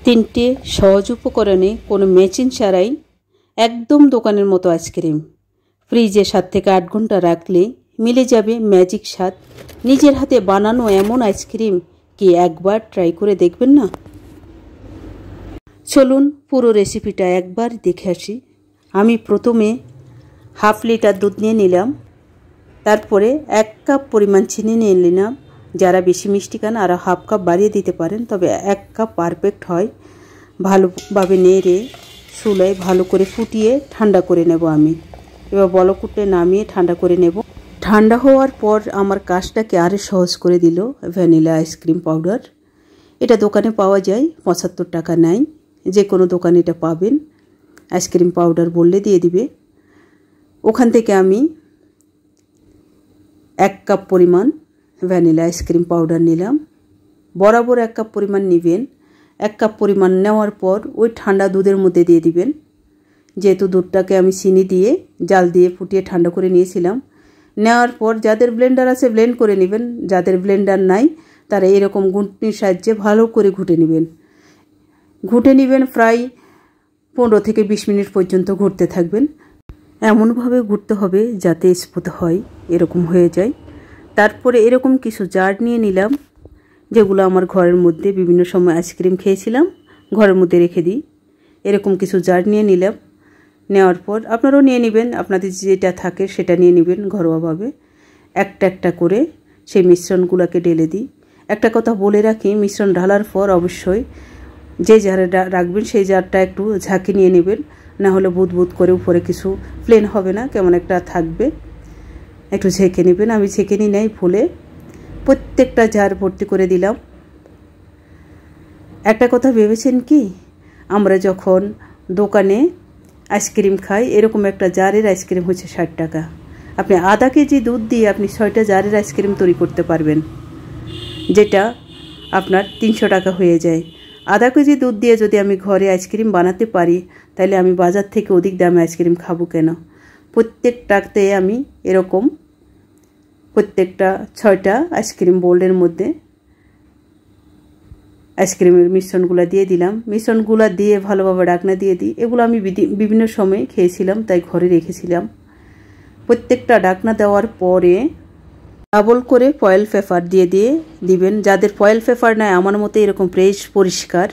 তিনটে সহজ উপকরণে কোনো মেশিন ছাড়াই একদম দোকানের মতো আইসক্রিম। ফ্রিজে 7 থেকে 8 ঘন্টা রাখলে মিলে যাবে ম্যাজিক স্বাদ। নিজের হাতে বানানো এমন আইসক্রিম কি একবার ট্রাই করে দেখবেন না? চলুন পুরো রেসিপিটা একবার দেখে আসি। আমি প্রথমে হাফ লিটার দুধ নিয়ে নিলাম, তারপরে 1 কাপ পরিমাণ চিনি নিয়ে নিলাম। যারা বেশি মিষ্টি খান আর হাফ কাপ বাড়িয়ে দিতে পারেন, তবে 1 কাপ পারফেক্ট হয়। ভালোভাবে নেড়ে চুলায় ভালো করে ফুটিয়ে ঠান্ডা করে নেব আমি। এবার বলকুটে নামিয়ে ঠান্ডা করে নেব। ঠান্ডা হওয়ার পর আমার কাজটাকে আরও সহজ করে দিল ভ্যানিলা আইসক্রিম পাউডার। এটা দোকানে পাওয়া যায়, 75 টাকা নেয়। যে কোনো দোকানে এটা পাবেন। আইসক্রিম পাউডার বললে দিয়ে দিবে। ওখান থেকে আমি 1 কাপ পরিমাণ ভ্যানিলা আইসক্রিম পাউডার নিলাম। বরাবর 1 কাপ পরিমাণ নেবেন। 1 কাপ পরিমাণ নেওয়ার পর ওই ঠান্ডা দুধের মধ্যে দিয়ে দিবেন। যেহেতু দুধটাকে আমি চিনি দিয়ে জাল দিয়ে ফুটিয়ে ঠান্ডা করে নিয়েছিলাম, নেওয়ার পর যাদের ব্লেন্ডার আছে ব্লেন্ড করে নেবেন, যাদের ব্লেন্ডার নাই তারা এরকম ঘুঁটনির সাহায্যে ভালো করে ঘুটে নেবেন। প্রায় 15 থেকে 20 মিনিট পর্যন্ত ঘুরতে থাকবেন। এমনভাবে ঘুরতে হবে যাতে স্মুথ হয়, এরকম হয়ে যায়। তারপরে এরকম কিছু জার নিয়ে নিলাম, যেগুলো আমার ঘরের মধ্যে বিভিন্ন সময় আইসক্রিম খেয়েছিলাম, ঘরের মধ্যে রেখে দিই। এরকম কিছু জার নিয়ে নিলাম। নেওয়ার পর আপনারাও নিয়ে নেবেন, আপনাদের যেটা থাকে সেটা নিয়ে নেবেন ঘরোয়াভাবে। একটা একটা করে সেই মিশ্রণগুলোকে ঢেলে দিই। একটা কথা বলে রাখি, মিশ্রণ ঢালার পর অবশ্যই যে জারে রাখবেন সেই জারটা একটু ঝাঁকি নিয়ে নেবেন, না হলে বুদবুদ করে উপরে কিছু প্লেন হবে না, কেমন একটা থাকবে। একটু ঝেঁকে নেবেন। আমি ঝেঁকে নিই নাই, ফুলে প্রত্যেকটা জার ভর্তি করে দিলাম। একটা কথা ভেবেছেন কি, আমরা যখন দোকানে আইসক্রিম খাই, এরকম একটা জারের আইসক্রিম হচ্ছে 60 টাকা। আপনি আধা কেজি দুধ দিয়ে আপনি 6টা জারের আইসক্রিম তৈরি করতে পারবেন, যেটা আপনার 300 টাকা হয়ে যায়। আধা কেজি দুধ দিয়ে যদি আমি ঘরে আইসক্রিম বানাতে পারি, তাহলে আমি বাজার থেকে অধিক দামে আইসক্রিম খাবো কেন? প্রত্যেকটাতে আমি এরকম প্রত্যেকটা 6টা আইসক্রিম বোল্ডের মধ্যে আইসক্রিমের মিশ্রণগুলো দিয়ে দিলাম। মিশ্রণগুলো দিয়ে ভালোভাবে ঢাকনা দিয়ে দিই। এগুলো আমি বিভিন্ন সময়ে খেয়েছিলাম, তাই ঘরে রেখেছিলাম। প্রত্যেকটা ঢাকনা দেওয়ার পরে ডাবল করে ফয়েল পেপার দিয়ে দিবেন। যাদের ফয়েল পেপার নাই, আমার মতো এরকম পরিষ্কার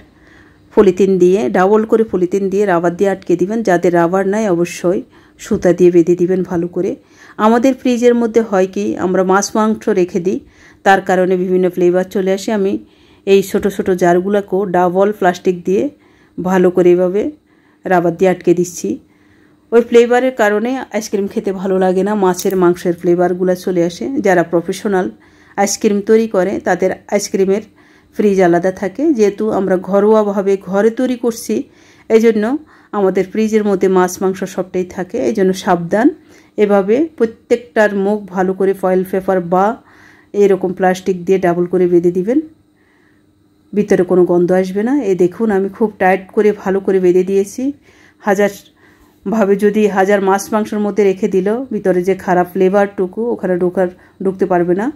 পলিথিন দিয়ে ডাবল করে পলিথিন দিয়ে রাবার দিয়ে আটকে দিবেন। যাদের রাবার নাই অবশ্যই সুতা দিয়ে বেঁধে দিবেন ভালো করে। আমাদের ফ্রিজের মধ্যে হয় কি, আমরা মাছ মাংস রেখে দিই, তার কারণে বিভিন্ন ফ্লেভার চলে আসে। আমি এই ছোট ছোট জারগুলোকেও ডাবল প্লাস্টিক দিয়ে ভালো করে এভাবে রাবার দিয়ে আটকে দিচ্ছি। ওই ফ্লেভারের কারণে আইসক্রিম খেতে ভালো লাগে না, মাছের মাংসের ফ্লেভারগুলো চলে আসে। যারা প্রফেশনাল আইসক্রিম তৈরি করে তাদের আইসক্রিমের ফ্রিজ আলাদা থাকে। যেহেতু আমরা ঘরোয়াভাবে ঘরে তৈরি করছি, এই জন্য আমাদের ফ্রিজের মধ্যে মাছ মাংস সবটাই থাকে। এই জন্য সাবধান, এভাবে প্রত্যেকটার মুখ ভালো করে ফয়েল পেপার বা এরকম প্লাস্টিক দিয়ে ডাবল করে বেঁধে দিবেন, ভিতরে কোনো গন্ধ আসবে না। এই দেখুন, আমি খুব টাইট করে ভালো করে বেঁধে দিয়েছি। হাজার মাছ মাংসের মধ্যে রেখে দিল, ভিতরে যে খারাপ ফ্লেভারটুকু ওখানে ঢুকতে পারবে না।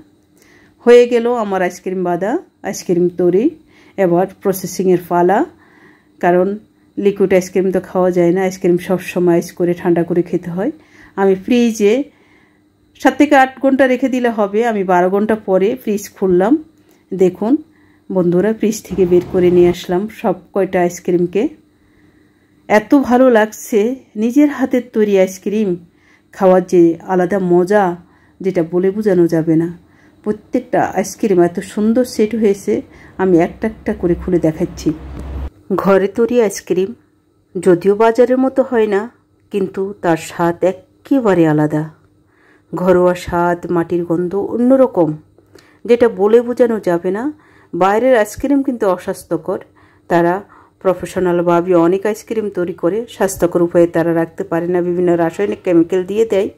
হয়ে গেল আমার আইসক্রিম বাঁধা, আইসক্রিম তৈরি। এবার প্রসেসিংয়ের পালা, কারণ লিকুইড আইসক্রিম তো খাওয়া যায় না, আইসক্রিম সবসময় আইস করে ঠান্ডা করে খেতে হয়। আমি ফ্রিজে 7 থেকে 8 ঘন্টা রেখে দিলে হবে। আমি 12 ঘন্টা পরে ফ্রিজ খুললাম। দেখুন বন্ধুরা, ফ্রিজ থেকে বের করে নিয়ে আসলাম সব কয়টা আইসক্রিমকে। এত ভালো লাগছে, নিজের হাতের তৈরি আইসক্রিম খাওয়ার যে আলাদা মজা, যেটা বলে বোঝানো যাবে না। প্রত্যেকটা আইসক্রিম এত সুন্দর সেট হয়েছে, আমি একটা একটা করে খুলে দেখাচ্ছি। ঘরে তৈরি আইসক্রিম যদিও বাজারের মতো হয় না, কিন্তু তার স্বাদ একেবারে আলাদা। ঘরোয়া স্বাদ, মাটির গন্ধ অন্যরকম, যেটা বলে বোঝানো যাবে না। বাইরের আইসক্রিম কিন্তু অস্বাস্থ্যকর। তারা প্রফেশনালভাবে অনেক আইসক্রিম তৈরি করে, স্বাস্থ্যকর উপায়ে তারা রাখতে পারে না, বিভিন্ন রাসায়নিক কেমিক্যাল দিয়ে দেয়।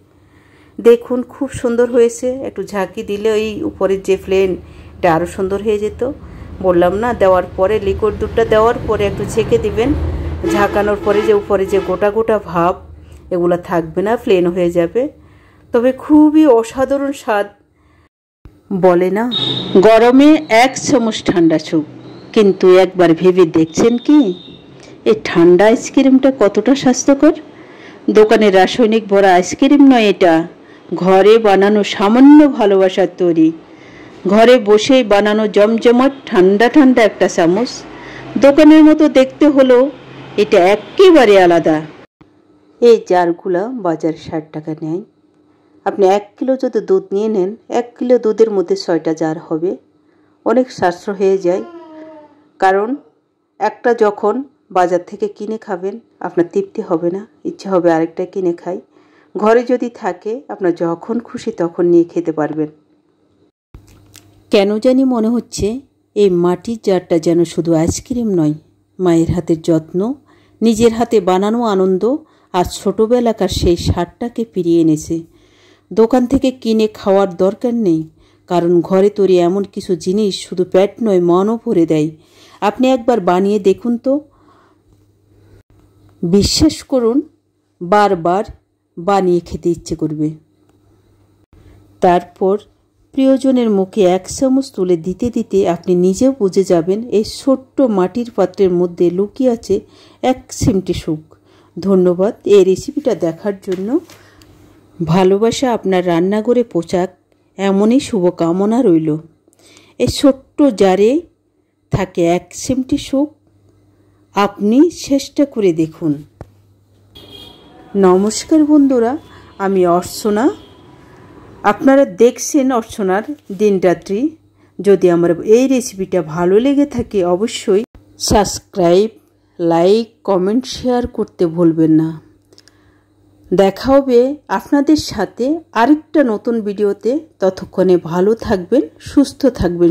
দেখুন খুব সুন্দর হয়েছে। একটু ঝাঁকি দিলে ওই উপরের যে ফ্লেন, এটা আরও সুন্দর হয়ে যেত। বললাম না, দেওয়ার পরে লিকুইড দুধটা দেওয়ার পরে একটু ছেঁকে দিবেন। ঝাঁকানোর পরে যে উপরে যে গোটা গোটা ভাব, এগুলো থাকবে না, প্লেন হয়ে যাবে। তবে খুবই অসাধারণ স্বাদ। বলে না, গরমে 1 চামচ ঠান্ডা স্যুপ, কিন্তু একবার ভেবে দেখছেন কি এই ঠান্ডা আইসক্রিমটা কতটা স্বাস্থ্যকর? দোকানে রাসায়নিক ভরা আইসক্রিম নয়, এটা ঘরে বানানো সামান্য ভালোবাসার তৈরি, ঘরে বসেই বানানো জমজমাট ঠান্ডা ঠান্ডা একটা চামচ। দোকানের মতো দেখতে হলেও এটা একেবারে আলাদা। এই জারগুলা বাজার 60 টাকা নেয়। আপনি 1 কিলো যদি দুধ নিয়ে নেন, 1 কিলো দুধের মধ্যে 6টা জার হবে। অনেক সাশ্রয় হয়ে যায়, কারণ একটা যখন বাজার থেকে কিনে খাবেন আপনার তৃপ্তি হবে না, ইচ্ছে হবে আরেকটা কিনে খাই। ঘরে যদি থাকে আপনার যখন খুশি তখন নিয়ে খেতে পারবেন। কেন জানি মনে হচ্ছে এই মাটির জারটা যেন শুধু আইসক্রিম নয়, মায়ের হাতের যত্ন, নিজের হাতে বানানো আনন্দ আর ছোটোবেলাকার সেই স্বাদটাকে ফিরিয়ে এনেছে। দোকান থেকে কিনে খাওয়ার দরকার নেই, কারণ ঘরে তৈরি এমন কিছু জিনিস শুধু পেট নয় মনও ভরে দেয়। আপনি একবার বানিয়ে দেখুন তো, বিশ্বাস করুন বারবার বানিয়ে খেতে ইচ্ছে করবে। তারপর প্রিয়জনের মুখে 1 চামচ তুলে দিতে দিতে আপনি নিজেও বুঝে যাবেন এই ছোট্ট মাটির পাত্রের মধ্যে লুকিয়ে আছে এক চিমটি সুখ। ধন্যবাদ এই রেসিপিটা দেখার জন্য। ভালোবাসা আপনার রান্নাঘরে পোশাক, এমনই শুভকামনা রইল। এই ছোট্ট জারে থাকে 1 চিমটি সুখ, আপনি চেষ্টা করে দেখুন। নমস্কার বন্ধুরা, আমি অর্চনা। আপনারা দেখছেন অর্চনার দিনরাত্রি। যদি আমার এই রেসিপিটা ভালো লেগে থাকে অবশ্যই সাবস্ক্রাইব, লাইক, কমেন্ট, শেয়ার করতে ভুলবেন না। দেখা হবে আপনাদের সাথে আরেকটা নতুন ভিডিওতে। ততক্ষণে ভালো থাকবেন, সুস্থ থাকবেন।